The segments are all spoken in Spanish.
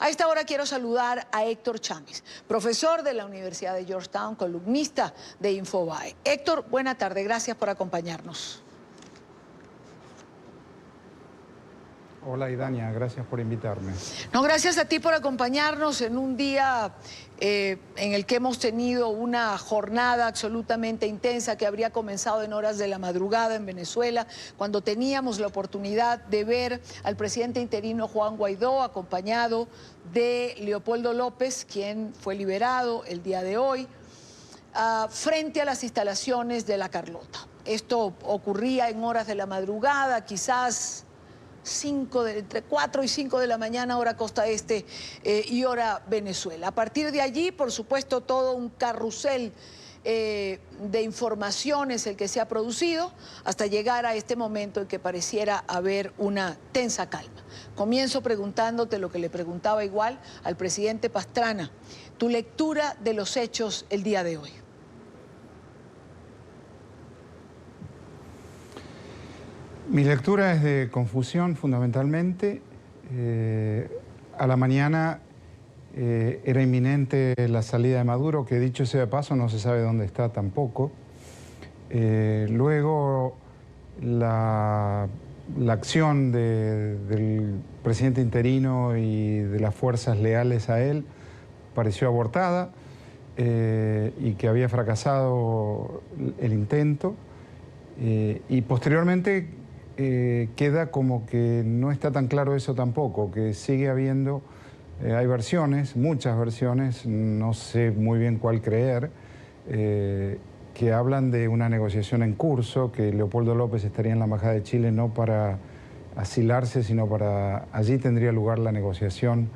A esta hora quiero saludar a Héctor Chámez, profesor de la Universidad de Georgetown, columnista de Infobae. Héctor, buena tarde, gracias por acompañarnos. Hola, Idania, gracias por invitarme. No, gracias a ti por acompañarnos en un día en el que hemos tenido una jornada absolutamente intensa que habría comenzado en horas de la madrugada en Venezuela, cuando teníamos la oportunidad de ver al presidente interino Juan Guaidó acompañado de Leopoldo López, quien fue liberado el día de hoy, frente a las instalaciones de La Carlota. Esto ocurría en horas de la madrugada, quizás entre 4 y 5 de la mañana, hora costa este y hora Venezuela. A partir de allí, por supuesto, todo un carrusel de informaciones el que se ha producido hasta llegar a este momento en que pareciera haber una tensa calma. Comienzo preguntándote lo que le preguntaba igual al presidente Pastrana, tu lectura de los hechos el día de hoy. Mi lectura es de confusión fundamentalmente. A la mañana era inminente la salida de Maduro, que dicho sea de paso no se sabe dónde está tampoco. Luego la acción del presidente interino y de las fuerzas leales a él pareció abortada y que había fracasado el intento. Y posteriormente queda como que no está tan claro eso tampoco, que sigue habiendo, hay versiones, muchas versiones, no sé muy bien cuál creer, que hablan de una negociación en curso, que Leopoldo López estaría en la Embajada de Chile no para asilarse, sino para allí tendría lugar la negociación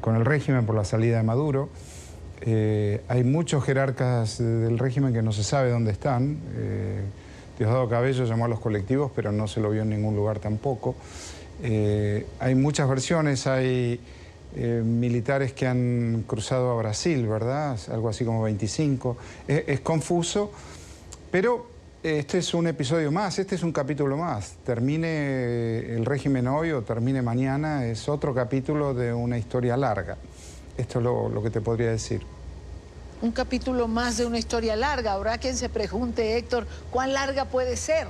con el régimen por la salida de Maduro. Hay muchos jerarcas del régimen que no se sabe dónde están. Diosdado Cabello llamó a los colectivos, pero no se lo vio en ningún lugar tampoco. Hay muchas versiones, hay militares que han cruzado a Brasil, ¿verdad? Algo así como 25. Es confuso, pero este es un episodio más, este es un capítulo más. Termine el régimen hoy o termine mañana, es otro capítulo de una historia larga. Esto es lo que te podría decir. Un capítulo más de una historia larga. Habrá quien se pregunte, Héctor, ¿cuán larga puede ser?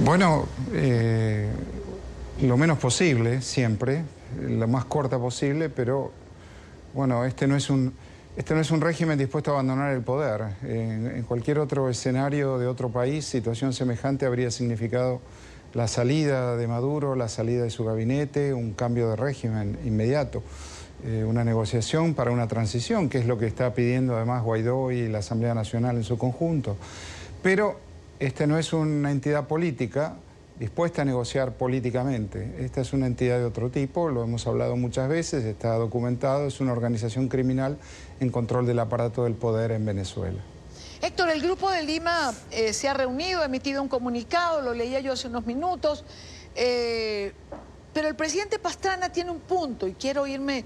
Bueno, lo menos posible, siempre, lo más corta posible, pero bueno, este no es un régimen dispuesto a abandonar el poder. En cualquier otro escenario de otro país, situación semejante habría significado la salida de Maduro, la salida de su gabinete, un cambio de régimen inmediato, una negociación para una transición, que es lo que está pidiendo además Guaidó y la Asamblea Nacional en su conjunto. Pero esta no es una entidad política dispuesta a negociar políticamente. Esta es una entidad de otro tipo, lo hemos hablado muchas veces, está documentado, es una organización criminal en control del aparato del poder en Venezuela. Héctor, el Grupo de Lima se ha reunido, ha emitido un comunicado, lo leía yo hace unos minutos, pero el presidente Pastrana tiene un punto y quiero irme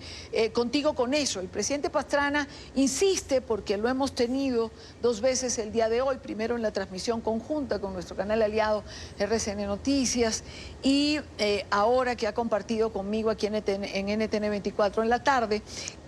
contigo con eso. El presidente Pastrana insiste, porque lo hemos tenido 2 veces el día de hoy, primero en la transmisión conjunta con nuestro canal aliado RCN Noticias y ahora que ha compartido conmigo aquí en NTN 24 en la tarde,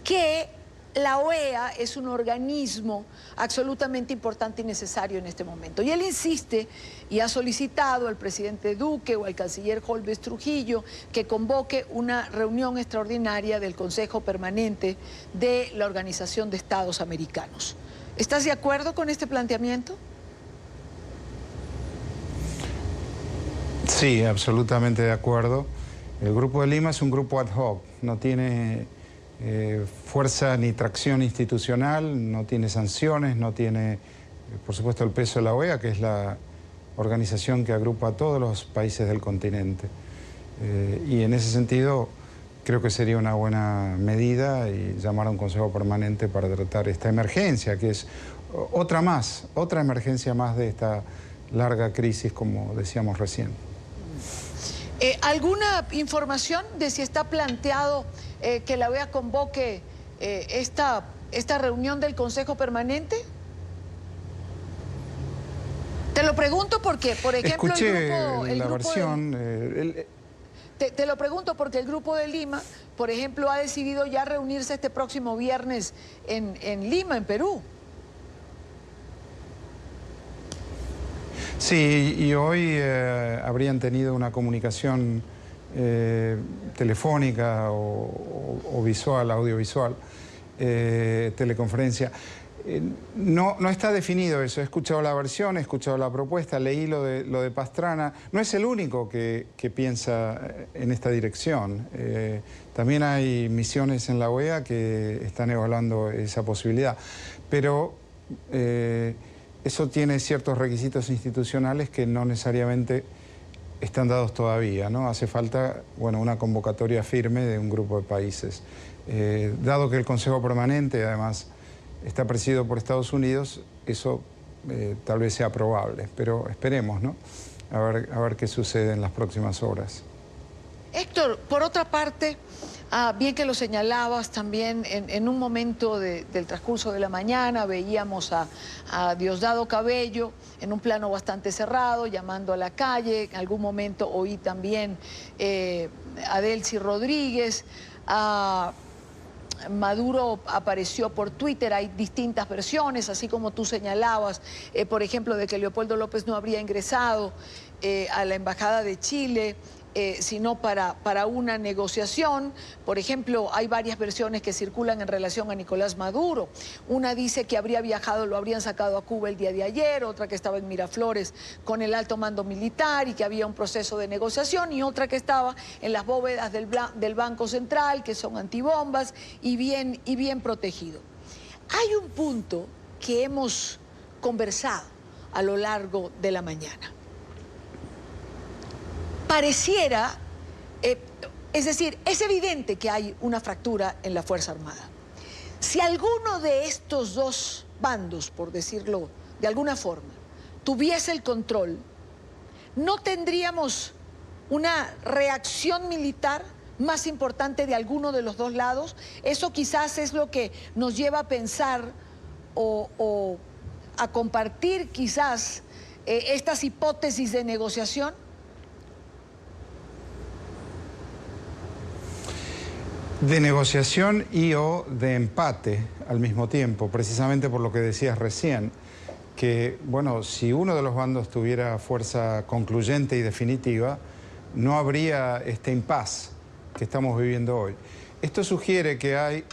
que la OEA es un organismo absolutamente importante y necesario en este momento. Y él insiste y ha solicitado al presidente Duque o al canciller Holmes Trujillo que convoque una reunión extraordinaria del Consejo Permanente de la Organización de Estados Americanos. ¿Estás de acuerdo con este planteamiento? Sí, absolutamente de acuerdo. El Grupo de Lima es un grupo ad hoc, no tiene fuerza ni tracción institucional, no tiene sanciones, no tiene, por supuesto, el peso de la OEA, que es la organización que agrupa a todos los países del continente. Y en ese sentido, creo que sería una buena medida y llamar a un Consejo Permanente para tratar esta emergencia, que es otra emergencia más de esta larga crisis, como decíamos recién. ¿Alguna información de si está planteado que la OEA convoque esta reunión del Consejo Permanente? Te lo pregunto porque, por ejemplo, Escuché el la grupo versión. te lo pregunto porque el Grupo de Lima, por ejemplo, ha decidido ya reunirse este próximo viernes en Lima, en Perú. Sí, y hoy habrían tenido una comunicación telefónica o visual, audiovisual, teleconferencia. No está definido eso. He escuchado la versión, he escuchado la propuesta, leí lo de Pastrana. No es el único que piensa en esta dirección. También hay misiones en la OEA que están evaluando esa posibilidad. Pero eso tiene ciertos requisitos institucionales que no necesariamente están dados todavía, ¿no? Hace falta, bueno, una convocatoria firme de un grupo de países. Dado que el Consejo Permanente, además, está presidido por Estados Unidos, eso tal vez sea probable, pero esperemos, ¿no? A ver qué sucede en las próximas horas. Héctor, por otra parte, bien que lo señalabas también, en un momento del transcurso de la mañana veíamos a Diosdado Cabello en un plano bastante cerrado, llamando a la calle. En algún momento oí también a Delcy Rodríguez. Maduro apareció por Twitter, hay distintas versiones, así como tú señalabas, por ejemplo, de que Leopoldo López no habría ingresado a la Embajada de Chile, sino para una negociación. Por ejemplo, hay varias versiones que circulan en relación a Nicolás Maduro. Una dice que habría viajado, lo habrían sacado a Cuba el día de ayer, otra que estaba en Miraflores con el alto mando militar y que había un proceso de negociación, y otra que estaba en las bóvedas del Banco Central, que son antibombas y bien protegido. Hay un punto que hemos conversado a lo largo de la mañana. Pareciera, es decir, es evidente que hay una fractura en la Fuerza Armada. Si alguno de estos dos bandos, por decirlo de alguna forma, tuviese el control, ¿no tendríamos una reacción militar más importante de alguno de los dos lados? Eso quizás es lo que nos lleva a pensar o a compartir quizás estas hipótesis de negociación. De negociación o de empate al mismo tiempo, precisamente por lo que decías recién, que, bueno, si uno de los bandos tuviera fuerza concluyente y definitiva, no habría este impas que estamos viviendo hoy. Esto sugiere que hay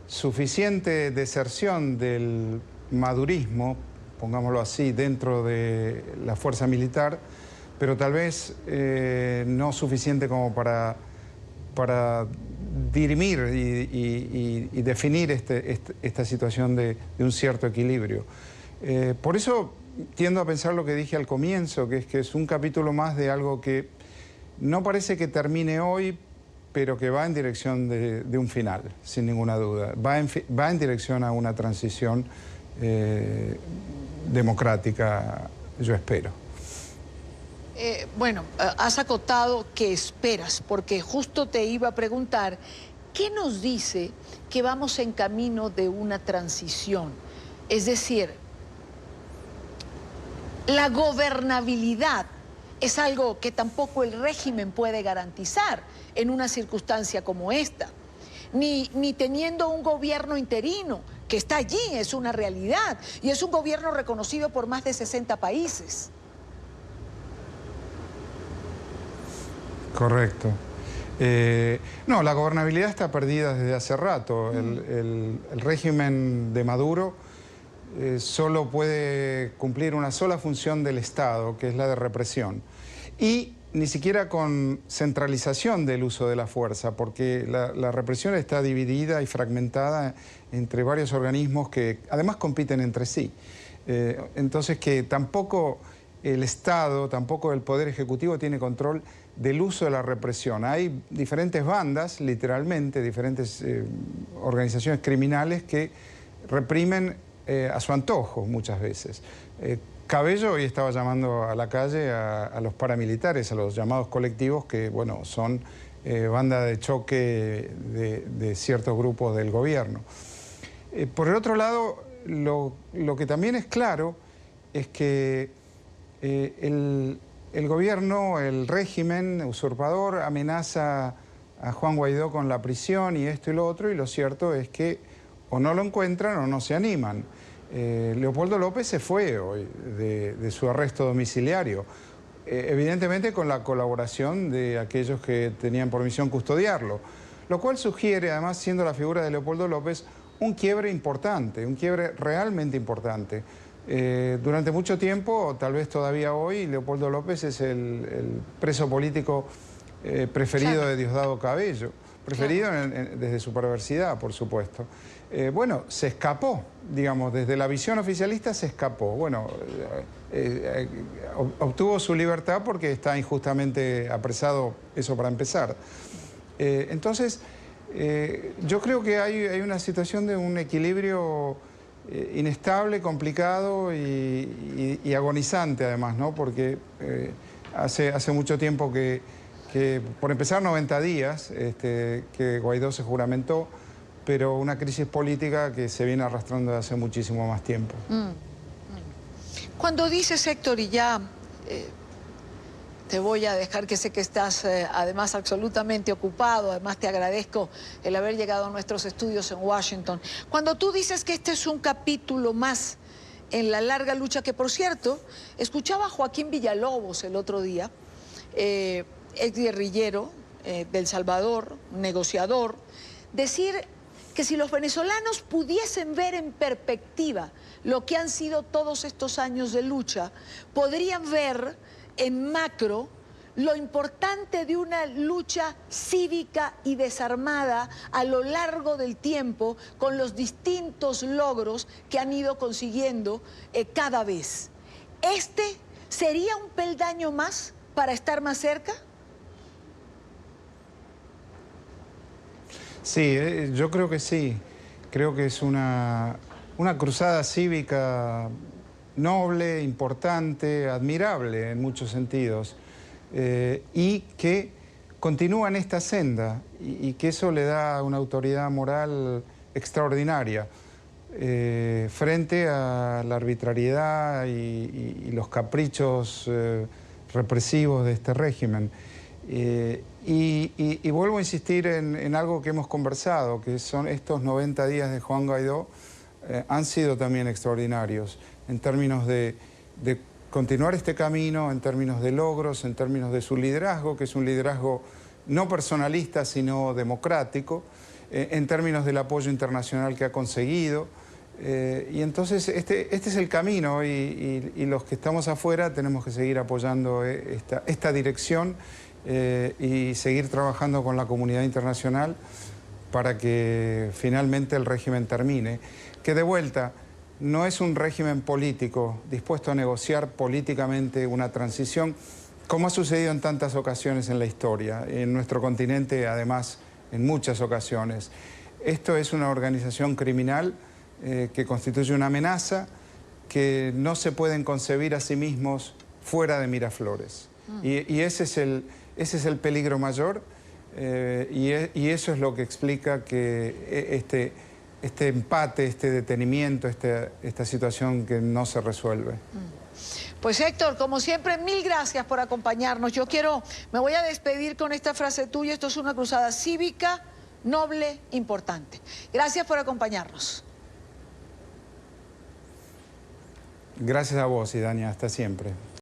suficiente deserción del madurismo, pongámoslo así, dentro de la fuerza militar, pero tal vez no suficiente como para dirimir y definir esta situación de un cierto equilibrio. Por eso tiendo a pensar lo que dije al comienzo, que es un capítulo más de algo que no parece que termine hoy, pero que va en dirección de un final, sin ninguna duda. Va en dirección a una transición democrática, yo espero. Bueno, has acotado que esperas, porque justo te iba a preguntar, ¿qué nos dice que vamos en camino de una transición? Es decir, la gobernabilidad es algo que tampoco el régimen puede garantizar en una circunstancia como esta, ni teniendo un gobierno interino que está allí, es una realidad, y es un gobierno reconocido por más de 60 países. Correcto. No, la gobernabilidad está perdida desde hace rato. El régimen de Maduro solo puede cumplir una sola función del Estado, que es la de represión. Y ni siquiera con centralización del uso de la fuerza, porque la represión está dividida y fragmentada entre varios organismos que además compiten entre sí. Entonces que tampoco el Estado, tampoco el Poder Ejecutivo tiene control del uso de la represión. Hay diferentes bandas, literalmente, diferentes organizaciones criminales que reprimen a su antojo muchas veces. Cabello hoy estaba llamando a la calle a los paramilitares, a los llamados colectivos, que, bueno, son banda de choque de ciertos grupos del gobierno. Por el otro lado, lo que también es claro es que El gobierno, el régimen usurpador amenaza a Juan Guaidó con la prisión y esto y lo otro, y lo cierto es que o no lo encuentran o no se animan. Leopoldo López se fue hoy de su arresto domiciliario, evidentemente con la colaboración de aquellos que tenían por misión custodiarlo, lo cual sugiere, además, siendo la figura de Leopoldo López, un quiebre importante, un quiebre realmente importante. Durante mucho tiempo, tal vez todavía hoy, Leopoldo López es el preso político preferido de Diosdado Cabello, preferido desde su perversidad, por supuesto. Bueno, se escapó, digamos, desde la visión oficialista se escapó. Bueno, obtuvo su libertad porque está injustamente apresado, eso para empezar. Entonces, yo creo que hay una situación de un equilibrio inestable, complicado y agonizante además, ¿no? Porque hace mucho tiempo que por empezar 90 días que Guaidó se juramentó, pero una crisis política que se viene arrastrando desde hace muchísimo más tiempo. Cuando dices, Héctor, y ya te voy a dejar, que sé que estás además absolutamente ocupado, además te agradezco el haber llegado a nuestros estudios en Washington. Cuando tú dices que este es un capítulo más en la larga lucha, que por cierto, escuchaba a Joaquín Villalobos el otro día, ex guerrillero de El Salvador, negociador, decir que si los venezolanos pudiesen ver en perspectiva lo que han sido todos estos años de lucha, podrían ver en macro lo importante de una lucha cívica y desarmada a lo largo del tiempo, con los distintos logros que han ido consiguiendo cada vez. ¿Este sería un peldaño más para estar más cerca? Sí, yo creo que sí. Creo que es una cruzada cívica noble, importante, admirable en muchos sentidos, y que continúa en esta senda y que eso le da una autoridad moral extraordinaria frente a la arbitrariedad y los caprichos represivos de este régimen. Y vuelvo a insistir en algo que hemos conversado, que son estos 90 días de Juan Guaidó, han sido también extraordinarios en términos de continuar este camino, en términos de logros, en términos de su liderazgo, que es un liderazgo no personalista, sino democrático, en términos del apoyo internacional que ha conseguido. Y entonces este es el camino y los que estamos afuera tenemos que seguir apoyando esta dirección y seguir trabajando con la comunidad internacional para que finalmente el régimen termine. Que de vuelta, no es un régimen político dispuesto a negociar políticamente una transición, como ha sucedido en tantas ocasiones en la historia, en nuestro continente además en muchas ocasiones. Esto es una organización criminal que constituye una amenaza, que no se pueden concebir a sí mismos fuera de Miraflores. Y ese es el peligro mayor, y eso es lo que explica que este empate, este detenimiento, esta situación que no se resuelve. Pues Héctor, como siempre, mil gracias por acompañarnos. Me voy a despedir con esta frase tuya: esto es una cruzada cívica, noble, importante. Gracias por acompañarnos. Gracias a vos, Idania, hasta siempre.